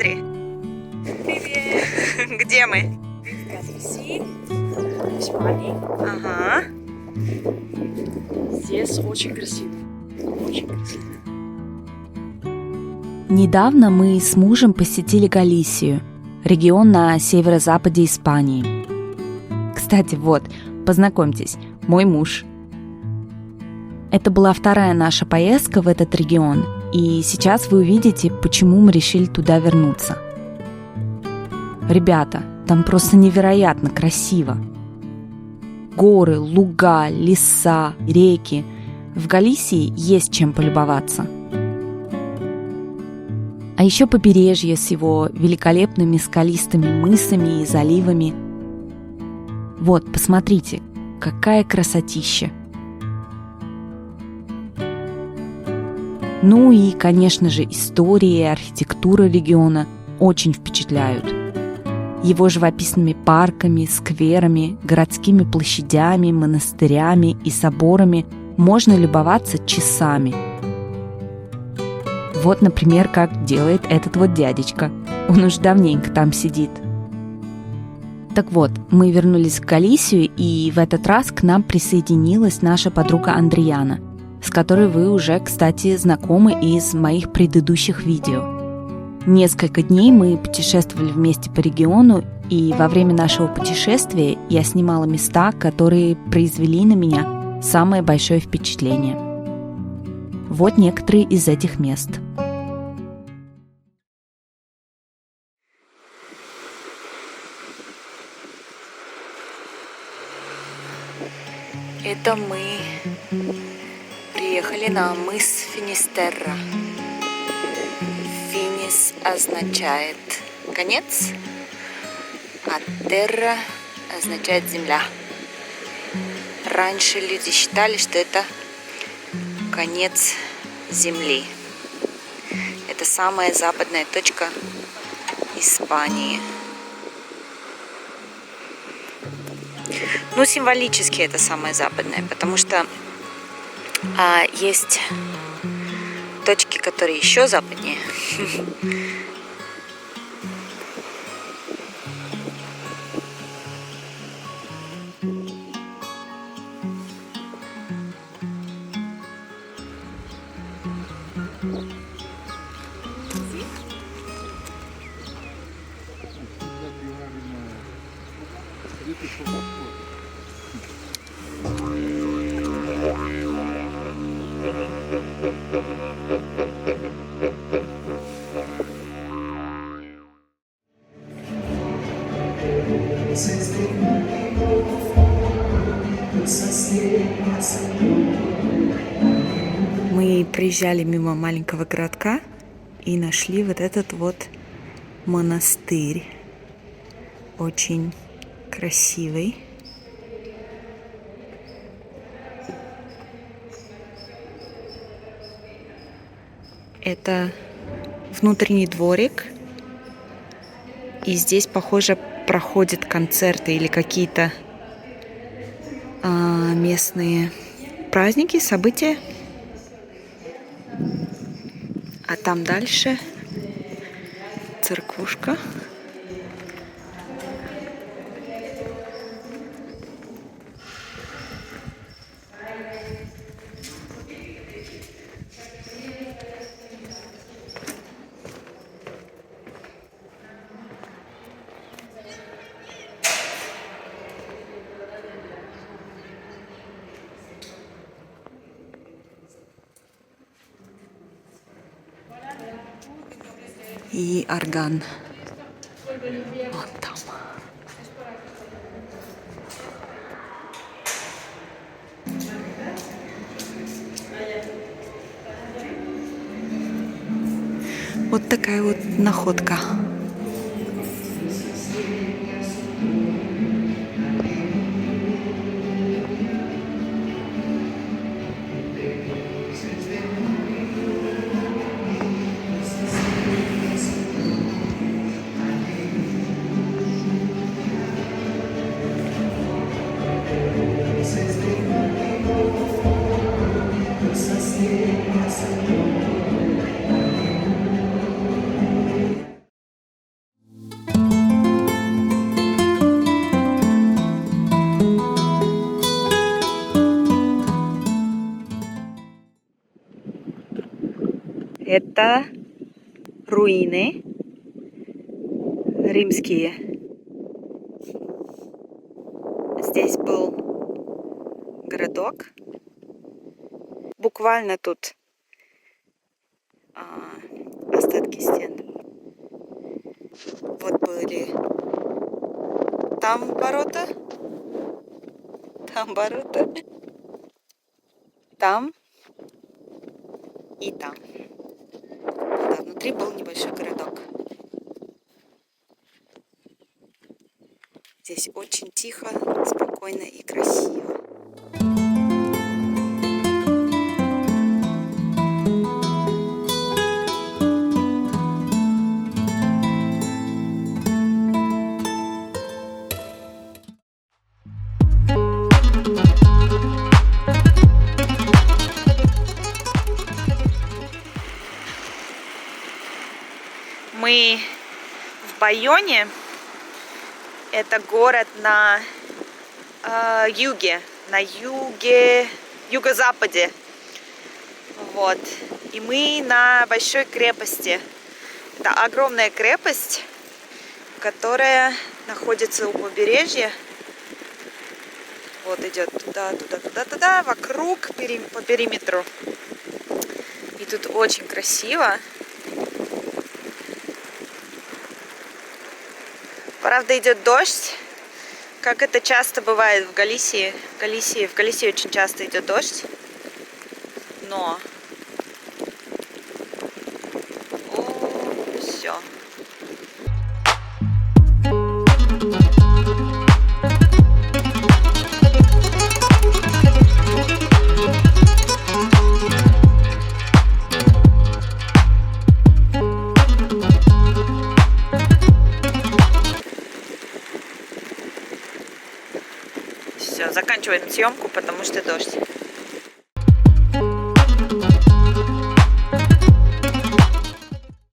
Смотри. Привет! Где мы? В Галисии, в Испании. Ага. Здесь очень красиво. Очень красиво. Недавно мы с мужем посетили Галисию, регион на северо-западе Испании. Кстати, вот, познакомьтесь, мой муж. Это была вторая наша поездка в этот регион, и сейчас вы увидите, почему мы решили туда вернуться. Ребята, там просто невероятно красиво. Горы, луга, леса, реки. В Галисии есть чем полюбоваться. А еще побережье с его великолепными скалистыми мысами и заливами. Вот, посмотрите, какая красотища. Ну и, конечно же, история и архитектура региона очень впечатляют. Его живописными парками, скверами, городскими площадями, монастырями и соборами можно любоваться часами. Вот, например, как делает этот вот дядечка. Он уж давненько там сидит. Так вот, мы вернулись в Галисию, и в этот раз к нам присоединилась наша подруга Андреяна, с которой вы уже, кстати, знакомы из моих предыдущих видео. Несколько дней мы путешествовали вместе по региону, и во время нашего путешествия я снимала места, которые произвели на меня самое большое впечатление. Вот некоторые из этих мест. Это мы приехали на мыс Финистерра. Финис означает конец, а терра означает земля. Раньше люди считали, что это конец земли. Это самая западная точка Испании. Ну, символически это самое западное, потому что есть точки, которые еще западнее. Мы приезжали мимо маленького городка и нашли вот этот вот монастырь. Очень красивый. Это внутренний дворик. И здесь, похоже, проходят концерты или какие-то местные праздники, события. А там дальше церквушка. И орган. Вот там. Вот такая вот находка. Это руины римские. Здесь был городок. Буквально тут остатки стен. Вот были там ворота, там и там. Да, внутри был небольшой городок. Здесь очень тихо, спокойно и красиво. Мы в Байоне. Это город на юго-западе. Вот. И мы на большой крепости. Это огромная крепость, которая находится у побережья. Вот идет туда, вокруг, по периметру. И тут очень красиво. Правда, идет дождь, как это часто бывает в Галисии. В Галисии очень часто идет дождь. Но все. Все, заканчиваем съемку, потому что дождь.